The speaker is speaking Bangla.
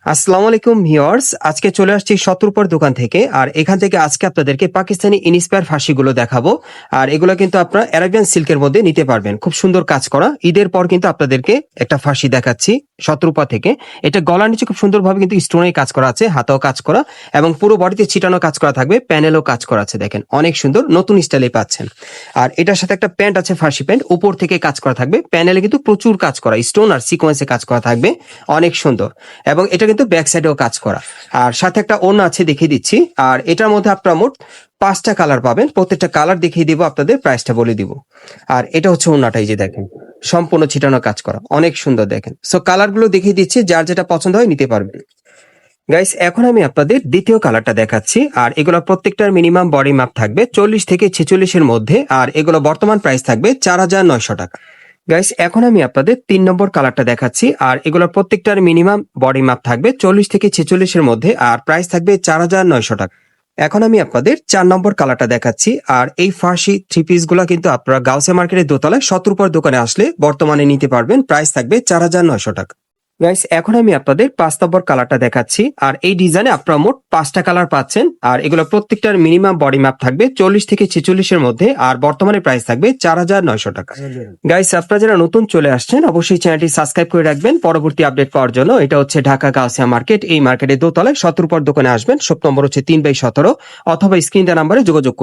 আসসালামু আলাইকুম ভিউয়ার্স, আজকে চলে আসছি শতরূপার দোকান থেকে। আর এখান থেকে আজকে আপনাদেরকে পাকিস্তানি ইন্সপায়ার ফাঁসিগুলো দেখাবো। আর এগুলো কিন্তু আপনারা অ্যারাবিয়ান সিল্কের মধ্যে নিতে পারবেন, খুব সুন্দর কাজ করা। ঈদের পর কিন্তু আপনাদেরকে একটা ফাঁসি দেখাচ্ছি শতরূপা থেকে। এটা গলার নিচে খুব সুন্দরভাবে কিন্তু স্টোনের কাজ করা আছে, হাতেও কাজ করা এবং পুরো বডিতে ছিটানো কাজ করা থাকবে, প্যানেলও কাজ করা আছে। দেখেন অনেক সুন্দর, নতুন স্টাইলে পাচ্ছেন। আর এটার সাথে একটা প্যান্ট আছে, ফাঁসি প্যান্ট, উপর থেকে কাজ করা থাকবে, প্যানেলে কিন্তু প্রচুর কাজ করা, স্টোন আর সিকোয়েন্সে কাজ করা থাকবে, অনেক সুন্দর। এবং এটা কিন্তু ব্যাক সাইডেও কাজ করা। আর সাথে একটা ওড়না আছে, দেখিয়ে দিচ্ছি। আর এটার মধ্যে আপনারা মোট 5টা কালার পাবেন, প্রত্যেকটা কালার দেখিয়ে দিব, আপনাদের প্রাইসটা বলে দিব। আর এটা হচ্ছে ওড়নাটাই, যে দেখেন সম্পূর্ণ ছিটানো কাজ করা, অনেক সুন্দর। দেখেন সো কালারগুলো দেখিয়ে দিচ্ছি, যার যেটা পছন্দ হয় নিতে পারবেন। গাইস, এখন আমি আপনাদের দ্বিতীয় কালারটা দেখাচ্ছি। আর এগুলো প্রত্যেকটার মিনিমাম বডি মাপ থাকবে 40 থেকে 46 এর মধ্যে। আর এগুলো বর্তমান প্রাইস থাকবে 4900 টাকা। গাইস, এখন আমি আপনাদের 3 নম্বর কালারটা দেখাচ্ছি। আর এগুলো প্রত্যেকটার মিনিমাম বডি মাপ থাকবে 40 থেকে 46 এর মধ্যে। আর প্রাইস থাকবে 4900 টাকা। এখন আমি আপনাদের 4 নম্বর কালারটা দেখাচ্ছি। আর এই ফার্সি থ্রি পিস গুলা কিন্তু আপনারা গাউসিয়া মার্কেটের দোতলায় শতরূপার দোকানে আসলে বর্তমানে নিতে পারবেন, প্রাইস থাকবে 4900 টাকা। গাইস, এখন আমি আপনাদের 5 নম্বর কালারটা দেখাচ্ছি। আর এই ডিজাইনে আপনারা মোট 5টা কালার পাচ্ছেন। আর এগুলো প্রত্যেকটার মিনিমাম বডি মাপ থাকবে 40 থেকে 46 এর মধ্যে। আর বর্তমানে প্রাইস থাকবে 4900 টাকা। গাইস, আপনারা যারা নতুন চলে আসছেন অবশ্যই চ্যানেলটি সাবস্ক্রাইব করে রাখবেন পরবর্তী আপডেট পাওয়ার জন্য। এটা হচ্ছে ঢাকা গাউসিয়া মার্কেট। এই মার্কেটের দোতলায় শতরূপার দোকানে আসবেন। শপ নম্বর হচ্ছে 3/17, অথবা স্ক্রিন দেওয়া নাম্বারে যোগাযোগ করুন।